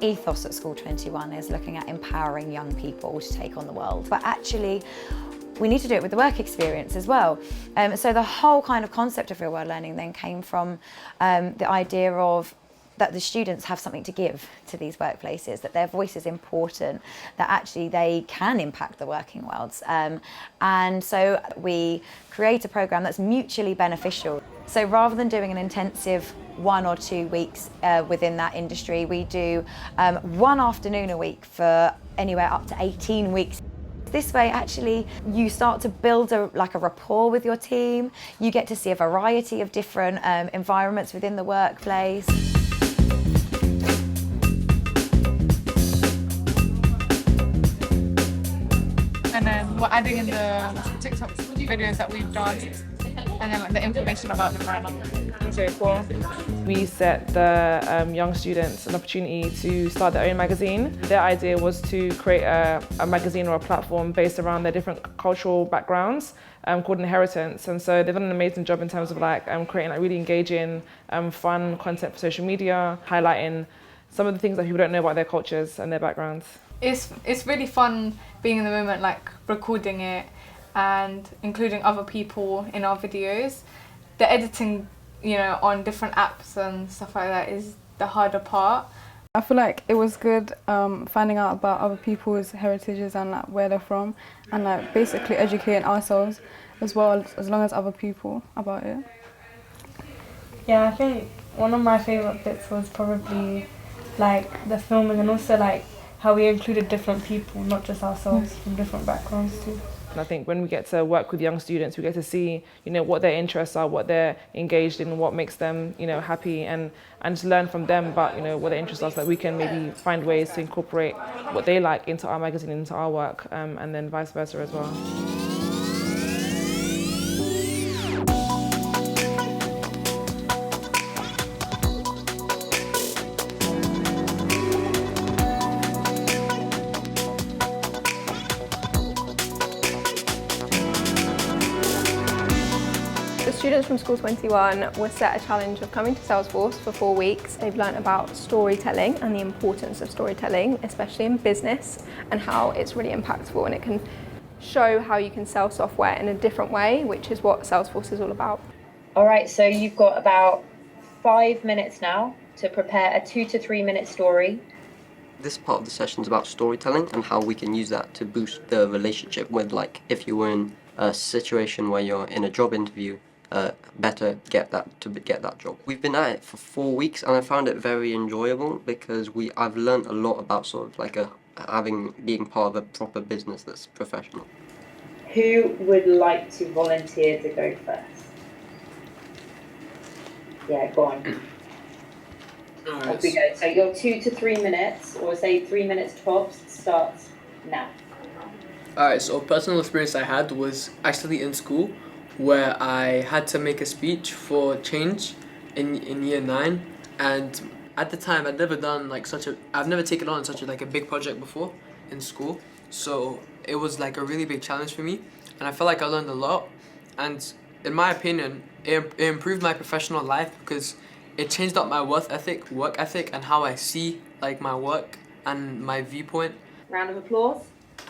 ethos at School 21 is looking at empowering young people to take on the world, but actually we need to do it with the work experience as well. So the whole kind of concept of real world learning then came from the idea of that the students have something to give to these workplaces, that their voice is important, that actually they can impact the working worlds. And so we create a programme that's mutually beneficial. So rather than doing an intensive 1 or 2 weeks within that industry, we do 1 afternoon a week for anywhere up to 18 weeks. This way, actually, you start to build a rapport with your team. You get to see a variety of different environments within the workplace. And then we're adding in the TikTok videos that we've done, and then the information about the brand. Okay, cool. We set the young students an opportunity to start their own magazine. Their idea was to create a magazine or a platform based around their different cultural backgrounds called Inheritance. And so they've done an amazing job in terms of creating really engaging, fun content for social media, highlighting some of the things that people don't know about their cultures and their backgrounds. It's really fun being in the moment, recording it and including other people in our videos. The editing, on different apps and stuff like that is the harder part. I feel like it was good finding out about other people's heritages and where they're from, and basically educating ourselves as well as long as other people about it. Yeah, I think one of my favourite bits was probably the filming, and also how we included different people, not just ourselves, from different backgrounds too. And I think when we get to work with young students, we get to see, what their interests are, what they're engaged in, what makes them, happy, and to learn from them about, what their interests are, so that we can maybe find ways to incorporate what they like into our magazine, into our work, and then vice versa as well. The students from School 21 were set a challenge of coming to Salesforce for 4 weeks. They've learnt about storytelling and the importance of storytelling, especially in business, and how it's really impactful and it can show how you can sell software in a different way, which is what Salesforce is all about. All right, so you've got about 5 minutes now to prepare a 2 to 3 minute story. This part of the session is about storytelling and how we can use that to boost the relationship with, if you were in a situation where you're in a job interview, better get that job. We've been at it for 4 weeks and I found it very enjoyable because I've learned a lot about being part of a proper business that's professional. Who would like to volunteer to go first? Yeah, go on. Off we go. So your 2 to 3 minutes, or say 3 minutes tops, starts now. Alright, so a personal experience I had was actually in school, where I had to make a speech for change in year 9, and at the time I've never taken on such a big project before in school, so it was a really big challenge for me, and I felt like I learned a lot, and in my opinion it improved my professional life because it changed up my work ethic and how I see my work and my viewpoint. Round of applause.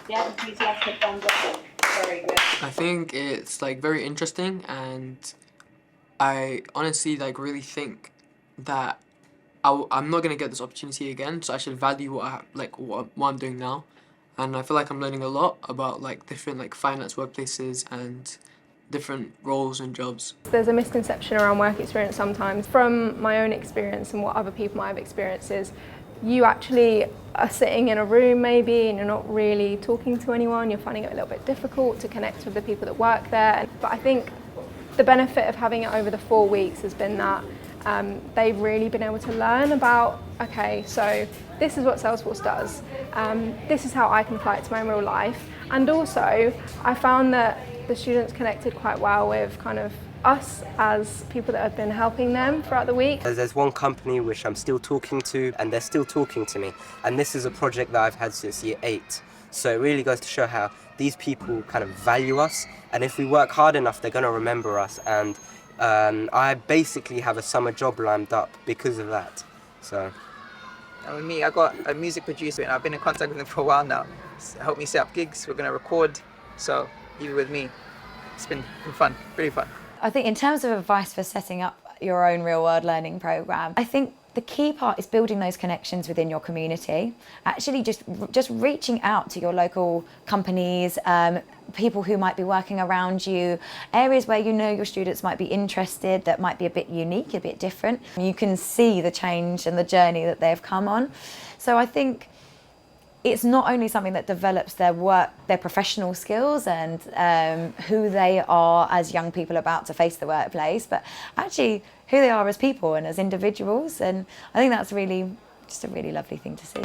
Yeah, enthusiastic thumbs up. Very good. I think it's very interesting, and I honestly really think that I'm not gonna get this opportunity again, so I should value what I'm doing now, and I feel like I'm learning a lot about different finance workplaces and different roles and jobs. There's a misconception around work experience sometimes. From my own experience and what other people might have experienced is you actually are sitting in a room maybe and you're not really talking to anyone, you're finding it a little bit difficult to connect with the people that work there. But I think the benefit of having it over the 4 weeks has been that they've really been able to learn about, okay, so this is what Salesforce does, this is how I can apply it to my real life. And also I found that the students connected quite well with us as people that have been helping them throughout the week. There's one company which I'm still talking to, and they're still talking to me, and this is a project that I've had since year 8, so it really goes to show how these people value us, and if we work hard enough they're going to remember us, and I basically have a summer job lined up because of that. So And with me, I got a music producer and I've been in contact with him for a while now. He's helped me set up gigs, we're gonna record. So even with me, it's been fun, really fun. I think in terms of advice for setting up your own real world learning programme, I think the key part is building those connections within your community. Actually just reaching out to your local companies, people who might be working around you, areas where you know your students might be interested, that might be a bit unique, a bit different. You can see the change and the journey that they've come on. So I think it's not only something that develops their work, their professional skills and who they are as young people about to face the workplace, but actually who they are as people and as individuals. And I think that's really just a really lovely thing to see.